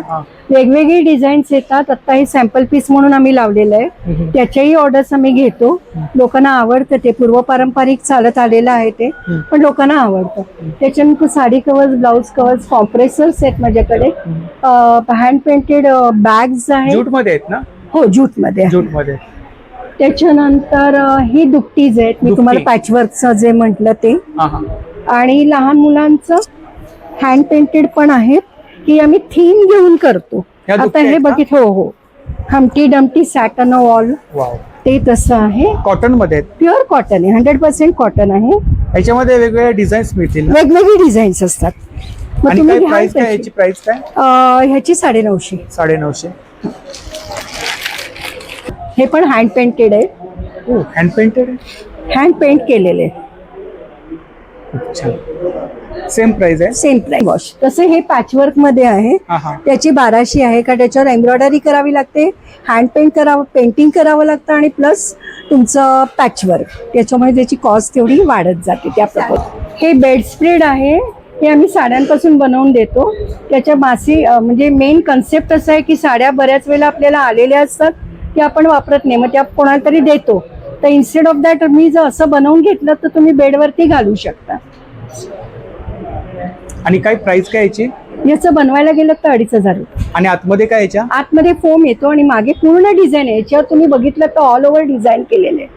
वेगवेगळे डिझाईन्स येतात. आता हे सॅम्पल पीस म्हणून आम्ही लावलेलं आहे. त्याच्याही ऑर्डर्स आम्ही घेतो. लोकांना आवडतं ते, पूर्वपारंपरिक चालत आलेलं आहे ते, पण लोकांना आवडतं. त्याच्यानंतर साडी कवर्स, ब्लाउज कवर्स, कॉम्प्रेसर्स आहेत माझ्याकडे. हँड पेंटेड बॅग्स आहेत. ज्यूट मध्ये आहेत ना. हो, ज्यूट मध्ये. ज्यूट मध्ये. त्याच्यानंतर ही दुपटीज आहेत. मी दुपटी. तुम्हाला पॅचवर्कचं जे म्हटलं ते. हा हा. आणि लहान मुलांचं हँड पेंटेड पण आहेत, की आम्ही थीम घेऊन करतो. ह्या आता दुपट्या हे आहेत का? बघित, हो हो, हमटी डमटी सॅटन वॉल, वाव. ते तसं आहे. कॉटन मध्ये आहेत. प्युअर कॉटन आहे, 100% कॉटन आहे. याच्यामध्ये वेगवेगळे डिझाईन्स मिळतील ना? वेगवेगळे डिझाईन्स असतात. मग आणि तुम्ही काय घ्याल प्राइस काय तशी. याची प्राइस काय? ह्याची 950. 950. हे पण हँड पेंटेड आहे, हो, हँड पेंटेड आहे. हँड पेंट केलेले. खूप छान. सेम प्राइस आहे. Same price. वॉश तसं हे पॅचवर्क मध्ये आहे. हा हा. त्याची 1200 आहे. का त्याच्यावर एम्ब्रॉयडरी करावी लागते, हँड पेंट करावं, पेंटिंग करावं लागतं, आणि प्लस तुमचं पॅचवर्क. त्याच्यामुळे त्याची कॉस्ट तेवढी वाढत जाते त्याप्रमाणे. हे बेड स्प्रेड आहे. हे आम्ही साड्यांपासून बनवून देतो. त्याच्या म्हणजे मेन कन्सेप्ट असं आहे की साड्या बऱ्याच वेळेला आपल्याला आलेल्या असतात, त्या आपण वापरत नाही, मग त्या कोणाला तरी देतो. तर इन्स्टेड ऑफ दॅट मी जर असं बनवून घेतलं तर तुम्ही बेडवरती घालू शकता. आणि काय प्राइस काय याची? याचं बनवायला गेलं तर 2500 रुपये. आणि आतमध्ये काय याच्या? आतमध्ये फोम येतो आणि मागे पूर्ण डिझाईन आहे. याच्यावर तुम्ही बघितलं तर ऑल ओव्हर डिझाईन केलेले आहे.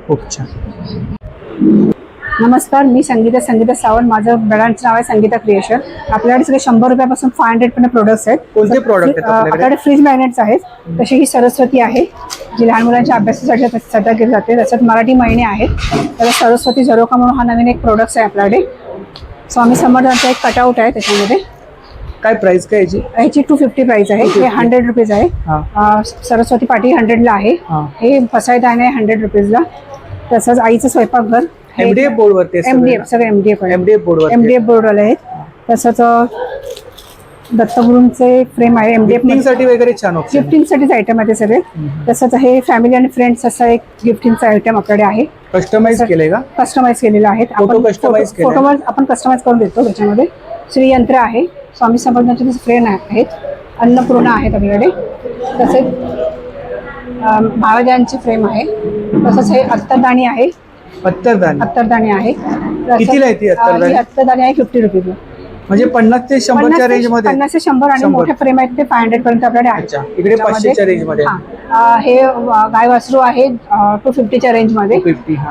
खूप छान. नमस्कार, मी संगीता सावंत. माझं ब्रँडचं नाव आहे संगीता क्रिएशन. आपल्याकडे सगळे 100 रुपयापासून 500 पर्यंत प्रोडक्ट्स आहेत. कोणते प्रोडक्ट आहेत आपल्याकडे फ्रीज मॅग्नेट्स आहेत. तशी ही सरस्वती आहे, जी लहान मुलांच्या अभ्यासासाठी सध्या केली जाते. त्याच्यात मराठी महिने आहेत. त्याला सरस्वती झरोका म्हणून हा नवीन एक प्रोडक्ट्स आहे आपल्याकडे. स्वामी समर्थांचा एक कटआउट आहे त्याच्यामध्ये. काय प्राइस काय याची? ह्याची 250 प्राइस आहे. हे 100 रुपीज आहे. सरस्वती पाटी 100ला आहे. हे पसायदान आहे 100 रुपीजला. तसंच आईचं स्वयंपाकघर एमडीएफ बोर्ड वरती आहे. एमडीएफ सगळे एमडीएफ बोर्ड वरती. एमडीएफ बोर्डवाले आहेत. तसंच दत्तगुरूंचे फ्रेम आहे एमडीएफ साठी वगैरे छान ऑप्शन. गिफ्टिंगसाठीच आयटम आहे ते सगळे. तसंच हे फॅमिली आणि फ्रेंड्स असं एक गिफ्टिंगचा आयटम आपल्याकडे आहे. कस्टमाइज केलंय का? कस्टमाइज केलेलं आहे. फोटो customize केलाय. फोटो आपण कस्टमाइज करून देतो. त्याच्यामध्ये श्रीयंत्र आहे, स्वामी समर्थांचे फ्रेम आहेत, अन्नपूर्णा आहेत आपल्याकडे. तसेच महाराजांची फ्रेम आहे. तसंच हे अत्तरदाणी आहे. अत्तरदाणी आहे. कितीला आहे ती अत्तरदाणी? अत्तरदाणी आहे 50 रुपीजला. म्हणजे 50 ते 100च्या रेंज मध्ये. 50 ते 100 आणि मोठे फ्रेम आहेत ते 500 पर्यंत आपल्याकडे आहेत. इकडे 500च्या रेंज मध्ये. हे गाय वासरू आहे 250च्या रेंज मध्ये.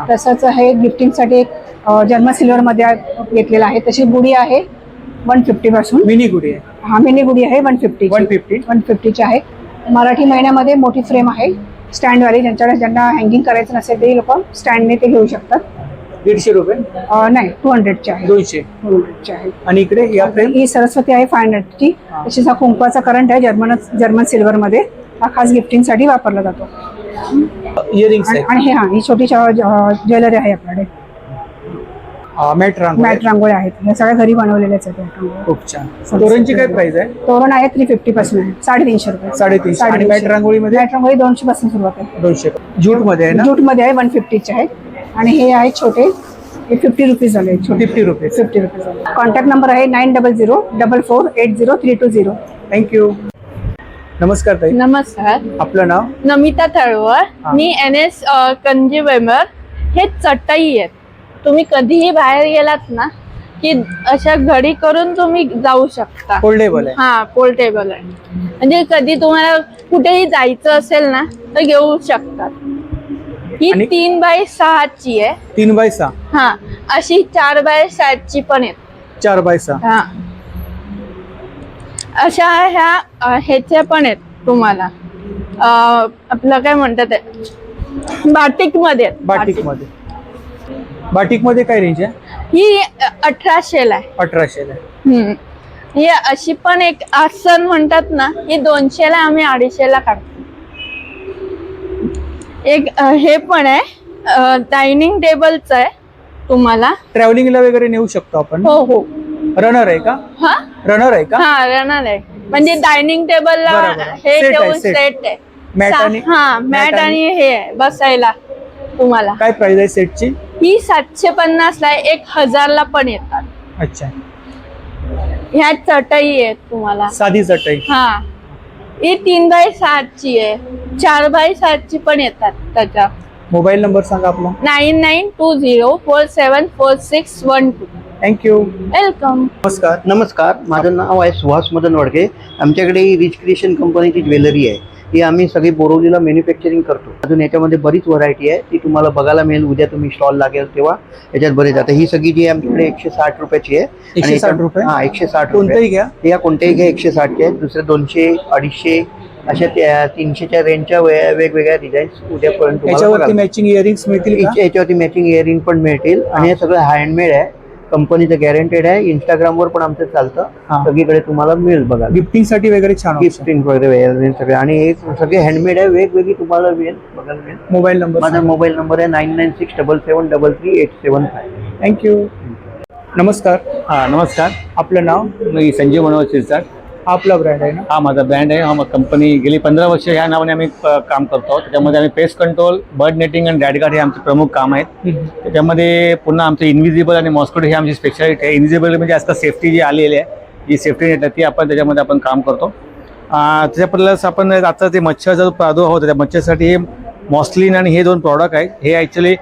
तसंच हे गिफ्टिंगसाठी एक जर्मन सिल्वर मध्ये घेतलेला आहे. तशी गुढी आहे 150 पासून. मिनी गुढी आहे. हा, मिनी गुढी आहे 150ची आहे. मराठी महिन्यामध्ये मोठी फ्रेम आहे स्टँडवाली. ज्यांना हँगिंग करायचं नसेल ते लोक स्टँडने ते घेऊ शकतात. 150 रुपये नाही, 200ची आहे. 200 आहे. आणि इकडे या फ्रेम ही सरस्वती आहे 500ची. तशीच हा कुंकवाचा करंट आहे जर्मन सिल्वर मध्ये. हा खास गिफ्टिंग साठी वापरला जातो. इयरिंग्स आहे. आणि ही छोटी ज्वेलरी आहे आपल्याकडे. मॅट रांगोळी आहेत. हे सगळ्या घरी बनवलेल्याच आहेत. खूप छान. तोरणची काय प्राइस आहे? तोरण आहे 350 पासून आहे. 350 रुपये. 350. आणि मॅट रांगोळी मध्ये? मॅट रांगोळी 200 पासून सुरुवात आहे. 200. ज्यूट मध्ये आहे ना? ज्यूट मध्ये आहे 150चे आहे. आणि हे आहे छोटे, हे 50 रुपीज झाले. 50 रुपये. 50 रुपीज. कॉन्टॅक्ट नंबर आहे 9004480320. थँक्यू. नमस्कार ताई. नमस्कार, आपलं नाव? नमिता तळवळ. मी NS कंझ्युमर. हे चटई आहेत. तुम्ही कधीही बाहेर गेलात ना की अशा घडी करून तुम्ही जाऊ शकता. फोल्डेबल आहे. हा, फोल्डेबल आहे. म्हणजे कधी तुम्हाला कुठेही जायचं असेल ना तर घेऊ शकतात. ही 3x6 ची आहे. 3x6. हा, अशी 4x7 ची पण आहे. 4x6. हा, अशा ह्याच्या पण आहेत तुम्हाला. आपलं काय म्हणतात बाटिक मध्ये. बाटिक मध्ये काय रेंज आहे? ही 1800 ला आहे. 1800 ला. ही अशी पण एक आसन म्हणतात ना, ही 200 ला, आम्ही 250 ला काढतो. एक हे पण आहे, डायनिंग टेबलच आहे तुम्हाला. ट्रॅव्हलिंगला वगैरे नेऊ शकतो आपण. हो हो. रनर आहे का? हा, रनर आहे का? हा, रनर आहे. म्हणजे डायनिंग टेबलला हे ठेवून सेट आहे. मॅट आणि हे आहे बसायला तुम्हाला. काय प्राइस आहे सेटची? ही 750 ला आहे. 1000 ला पण येतात. अच्छा. ह्या चटई आहेत तुम्हाला. साधी चटई. हा, ही 3x7 ची आहे. 4x7 ची पण येतात त्याच्या. मोबाईल नंबर सांगा आपला. 9920474612. थँक्यू. वेलकम. नमस्कार, माझं नाव आहे सुहास मदन वडके. आमच्याकडे रिच क्रिएशन कंपनीची ज्वेलरी आहे. ही आम्ही सगळी बोरवलीला मॅन्युफॅक्चरिंग करतो. अजून याच्यामध्ये बरीच व्हरायटी आहे, ती तुम्हाला बघायला मिळेल. उद्या तुम्ही स्टॉल लागेल तेव्हा याच्यात बरेच. आता ही सगळी जी आहे आमच्याकडे 160 रुपयाची आहे. 160 रुपये? हा, 160 कोणतेही घ्या. या कोणत्याही घ्या 160 चे आहेत. दुसरे 200, 250 अशा 300च्या रेंजच्या वेगवेगळ्या डिझाईन्स उद्यापर्यंत याच्यावरती मॅचिंग इयरिंग्स मिळतील का? याच्यावरती मॅचिंग इयरिंग पण मिळतील. आणि हे सगळं हँडमेड आहे, कंपनीचं गॅरंटेड आहे. इंस्टाग्रामवर पण आमचं चालतं. सगळीकडे तुम्हाला मिळेल बघा. गिफ्टिंग साठी वगैरे छान. गिफ्टिंग वगैरे सगळे. आणि हे सगळे हँडमेड आहे, वेगवेगळी तुम्हाला मिळेल बघायला मिळेल. Mobile number? माझा मोबाईल नंबर आहे 9967733875. थँक्यू. नमस्कार. हा, नमस्कार. आपलं नाव? मी संजय मनोहर शिरसाट. आपला ब्रँड आहे ना? हा, माझा ब्रँड आहे. हा, कंपनी गेली 15 वर्ष ह्या नावाने आम्ही काम करतो. त्याच्यामध्ये आम्ही पेस्ट कंट्रोल, बर्ड नेटिंग आणि रॅट गार्ड हे आमचे प्रमुख काम आहेत. त्याच्यामध्ये पुन्हा आमचे इन्व्हिजिबल आणि मॉस्किटो हे आमची स्पेशालिटी आहे. इन्व्हिजिबल म्हणजे आता सेफ्टी जी आलेली आहे, जी सेफ्टी नेट आहे ती आपण त्याच्यामध्ये आपण काम करतो. त्याच्या प्लस आपण आता ते मच्छरचा जो प्रादुर्भाव होता त्या मच्छरसाठी हे मॉस्लिन आणि हे 2 प्रॉडक्ट आहेत. हे ॲक्च्युली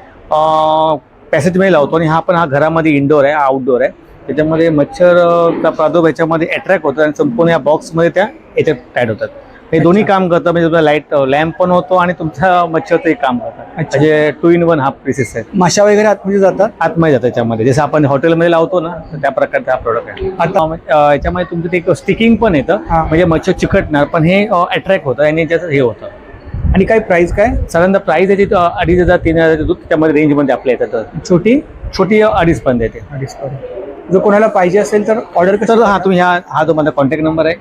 पॅसेजमध्ये लावतो आणि हा पण घरामध्ये इनडोअर आहे, आउटडोअर आहे. त्याच्यामध्ये मच्छरचा प्रादुर्भाव याच्यामध्ये अट्रॅक्ट होतो आणि संपूर्ण या बॉक्समध्ये त्या याच्यात टाईट होतात. हे दोन्ही काम करतात. म्हणजे तुमचा लाईट लॅम्प पण होतो आणि तुमच्या मच्छरचंही काम करतात. म्हणजे 2 in 1 हा पीसेस आहे. माशा वगैरे आतमध्ये जातात? आतमध्ये जातात त्याच्यामध्ये. जसं आपण हॉटेलमध्ये लावतो ना, तर त्या प्रकारचा हा प्रोडक्ट आहे. आता याच्यामध्ये तुमचं ते स्टिकिंग पण येतं, म्हणजे मच्छर चिकटणार पण हे अट्रॅक्ट होतं आणि त्याचं हे होतं. आणि काय प्राइस काय? साधारणतः प्राइस याची 2500 3000 दूध त्यामध्ये रेंजमध्ये आपल्या येतात. छोटी 2.5 पर्यंत येते. 2.5 पर्यंत. जर कोणाला पाहिजे असेल तर ऑर्डर तर हा तुम्ही हा जो माझा कॉन्टॅक्ट नंबर आहे,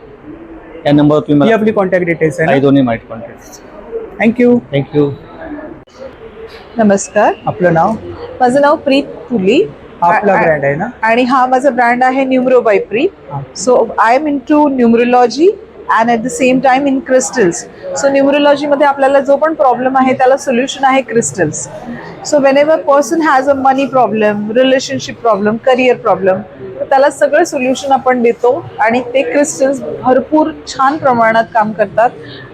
या नंबरवर तुम्ही मला आपली कॉन्टॅक्ट डिटेल्स आहे. दोन्ही माहिती कॉन्टॅक्ट. थँक्यू. नमस्कार. आपलं नाव? माझं नाव प्रीत तुली. आपला ब्रँड आहे ना? आणि हा माझा ब्रँड आहे numero by Preet. So I am into numerology and at the same time in crystals. सो न्यूमरोलॉजीमध्ये आपल्याला जो पण प्रॉब्लेम आहे त्याला सोल्युशन आहे crystals. So whenever person has a money problem, relationship problem, career problem, तर त्याला सगळं सोल्युशन आपण देतो. आणि ते क्रिस्टल्स भरपूर छान प्रमाणात काम करतात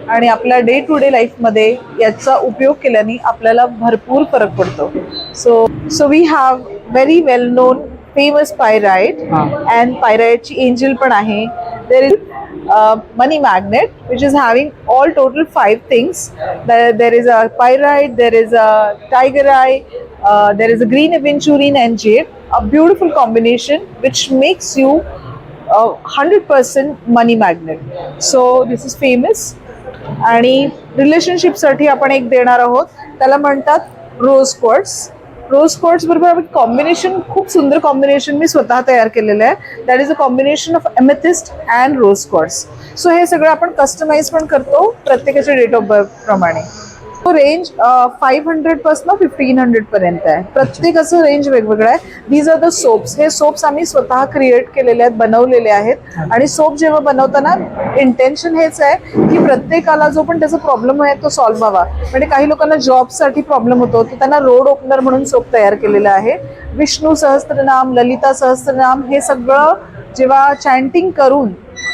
आणि आपल्या डे टू डे लाईफमध्ये याचा उपयोग केल्याने आपल्याला भरपूर फरक पडतो. So we have very well known famous pyrite and पायराइटची एंजल पण आहे. There is money magnet, which is having all total 5 things. There is a pyrite, there is a tiger eye, there is a green aventurine and jade. A beautiful combination which makes you 100% money magnet. So this is famous. आणि relationship साठी आपण एक देणार आहोत, त्याला म्हणतात रोज quartz. रोज quartz बरोबर आपण कॉम्बिनेशन, खूप सुंदर कॉम्बिनेशन मी स्वतः तयार केलेलं आहे. That is a combination of amethyst and rose quartz. So हे सगळं आपण कस्टमाइज पण करतो प्रत्येकाच्या डेट ऑफ बर्थ प्रमाणे. रेंज 500 पासून 1500 पर्यंत आहे. प्रत्येकाचं रेंज वेगवेगळं आहे. These are the soaps. हे सोप्स आम्ही स्वतः क्रिएट केलेले आहेत, बनवलेले आहेत. आणि सोप जेव्हा बनवताना इंटेन्शन हेच आहे की प्रत्येकाला जो पण त्याचा प्रॉब्लेम आहे तो सॉल्व्ह व्हावा. म्हणजे काही लोकांना जॉबसाठी प्रॉब्लेम होतो, तर त्यांना रोड ओपनर म्हणून सोप तयार केलेलं आहे. विष्णू सहस्त्रनाम, ललिता सहस्त्रनाम हे सगळं जेव्हा चॅन्टिंग करून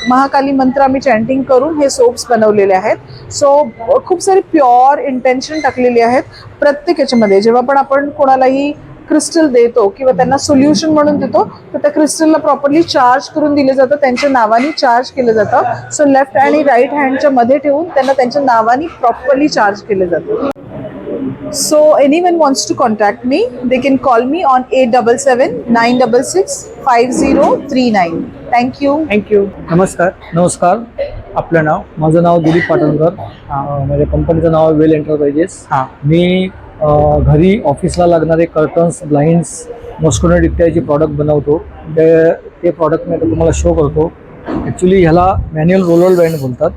महाकाली मंत्र आम्ही चॅन्टिंग करून हे सोप्स बनवलेले आहेत. सो खूप सारे प्युअर इंटेन्शन टाकलेली आहेत प्रत्येक याच्यामध्ये. जेव्हा पण आपण कोणालाही क्रिस्टल देतो किंवा त्यांना सोल्युशन म्हणून देतो तर त्या क्रिस्टलला प्रॉपरली चार्ज करून दिले जातं, त्यांच्या नावाने चार्ज केलं जातं. सो लेफ्ट आणि राईट हँडच्या मध्ये ठेवून त्यांना त्यांच्या नावाने प्रॉपरली चार्ज केलं जातं. So anyone wants to contact me, they can call me on 877-966-5039. Thank you. Thank you. नमस्कार. आपलं नाव? माझं नाव दिलीप पाटणकर. माझ्या कंपनीचं नाव आहे वेल एंटरप्राइजेस. मी घरी ऑफिसला लागणारे कर्टन्स, ब्लाइंड्स, मॉस्किटो नेट इत्यादीचे प्रॉडक्ट बनवतो. ते प्रॉडक्ट मी आता तुम्हाला शो करतो. ॲक्च्युली ह्याला मॅन्युअल रोलर ब्लाइंड बोलतात.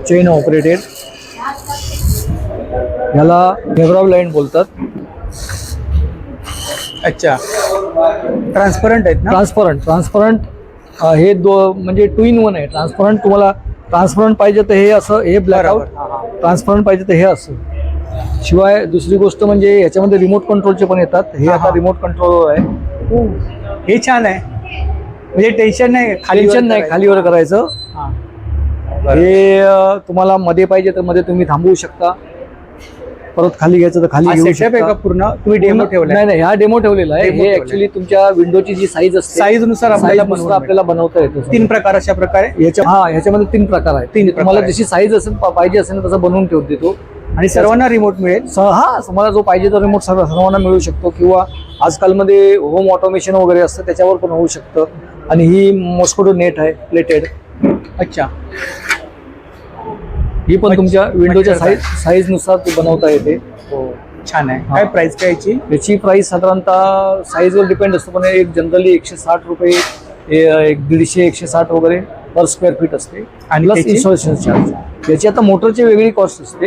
Chain operated. ह्याला झेब्रा ब्लाइंड बोलतात. अच्छा, ट्रान्सपरंट आहेत ना? ट्रान्सपरंट हे म्हणजे 2 in 1 आहे. ट्रान्सपरंट तुम्हाला ट्रान्सपरंट पाहिजे तर हे असं, हे ब्लॅकआउट. ट्रान्सपरंट पाहिजे तर हे असं. शिवाय दुसरी गोष्ट म्हणजे याच्यामध्ये रिमोट कंट्रोलचे पण येतात. हे आता रिमोट कंट्रोल आहे. हे छान आहे, म्हणजे टेन्शन नाही, खालीवर करायचं. हे तुम्हाला मध्ये पाहिजे तर मध्ये तुम्ही थांबवू शकता. परत खाली घ्यायचं तर खाली घेऊ शकता. का पूर्ण तुम्ही डेमो ठेवला? नाही, हा डेमो ठेवलेला आहे. हे ऍक्च्युली तुमच्या विंडोची जी साईज असते, साईज नुसार आपल्याला बनवता येतो. 3 प्रकार अशा प्रकारे. ह्याच्यामध्ये 3 प्रकार आहेत. तुम्हाला जशी साईज असेल पाहिजे असेल तसं बनवून ठेवून देतो. आणि सर्वांना रिमोट मिळेल. तुम्हाला जो पाहिजे तो रिमोट सर्वांना मिळू शकतो. किंवा आजकालमध्ये होम ऑटोमेशन वगैरे असतं त्याच्यावर पण होऊ शकतं. आणि ही मॉस्किटो नेट आहे प्लेटेड. अच्छा, ही पण तुमच्या विंडोच्या साईज नुसार ती बनवता येते. छान आहे. काय प्राइस काय याची प्राइस साधारणतः साईजवर डिपेंड असतो, पण एक जनरली 160 रुपये, 150-160 वगैरे पर स्क्वेअर फीट असते. आणि प्लस इन्स्टॉलेशन चार्ज. याची आता मोटरची वेगळी कॉस्ट असते.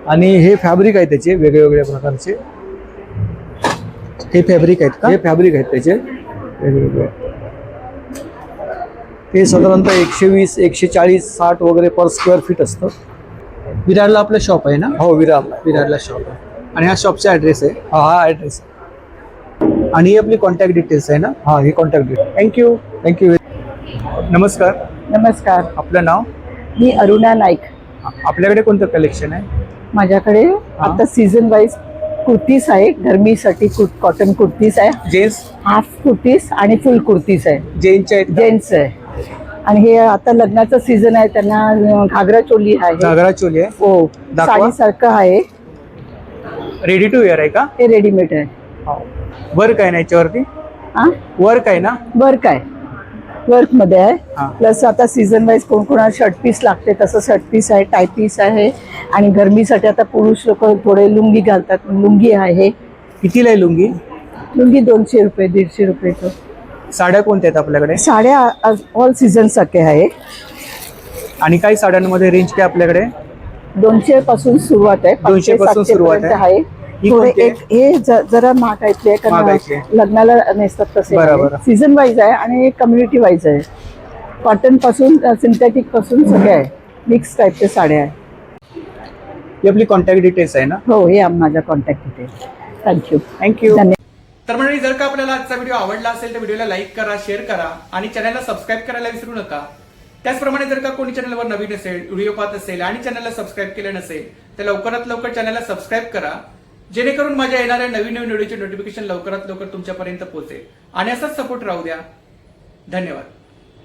आणि हे फॅब्रिक आहे त्याचे वेगवेगळ्या प्रकारचे. हे फॅब्रिक आहेत का? हे फॅब्रिक आहेत त्याचे वेगवेगळे. ते साधारणतः 120, 140, 60 वगैरे पर स्क्वेअर फीट असतं. विरारला आपलं शॉप आहे ना? हो, विरारला शॉप आहे. आणि हा शॉपचा ॲड्रेस आहे? हा ॲड्रेस. आणि ही आपली कॉन्टॅक्ट डिटेल्स आहे ना? हा, ही कॉन्टॅक्ट डिटेल. थँक्यू. नमस्कार. आपलं नाव? मी अरुणा नाईक. आपल्याकडे कोणतं कलेक्शन आहे? माझ्याकडे आता सीझन वाईज कुर्तीज आहे. गरमीसाठी कॉटन कुर्तीज आहे. जेंट्स हाफ कुर्तीज आणि फुल कुर्तीज आहे. जेंट्स आहे. आणि हे आता लग्नाचं सीझन आहे, त्यांना घागरा चोली आहे. हो, साडीसारखं आहे. रेडी टू वेअर आहे का? हे रेडीमेड आहे. वर्क आहे ना याच्यावरती? वर्क आहे ना? वर्क आहे, वर्क मध्ये आहे. प्लस आता सीझन वाईज कोणकोणाला शर्ट पीस लागते तसं शर्ट पीस आहे, टाय पीस आहे. आणि गरमीसाठी आता पुरुष लोक थोडे लुंगी घालतात, लुंगी आहे. कितीला आहे लुंगी? लुंगी 200 रुपये, 150 रुपये. साड्या कोणत्या आहेत आपल्याकडे? साड्या ऑल सीझन सारखे आहे. आणि काही साड्यांमध्ये रेंज काय आपल्याकडे? 200 पासून सुरुवात आहे. 200 पासून सुरुवात आहे. हे जरा महागायचे आहे, कारण लग्नाला नेसतात तसे. सीझन वाईज आहे आणि कम्युनिटी वाईज आहे. कॉटन पासून सिंथेटिक पासून सगळे आहे, मिक्स टाईपच्या साड्या आहे. ही आपली कॉन्टॅक्ट डिटेल्स आहे ना? हो, हे माझा कॉन्टॅक्ट डिटेल्स. थँक्यू. तर मंडळी, जर का आपल्याला आजचा व्हिडिओ आवडला असेल तर व्हिडिओला लाईक करा, शेअर करा आणि चॅनलला सबस्क्राईब करायला विसरू नका. त्याचप्रमाणे जर का कोणी चॅनलवर नवीन असेल, व्हिडिओ पाहत असेल आणि चॅनलला सबस्क्राईब केलं नसेल तर लवकरात लवकर चॅनलला सबस्क्राईब करा, जेणेकरून माझ्या येणाऱ्या नवीन व्हिडिओचे नोटिफिकेशन लवकरात लवकर तुमच्यापर्यंत पोहोचेल. आणि असाच सपोर्ट राहू द्या. धन्यवाद.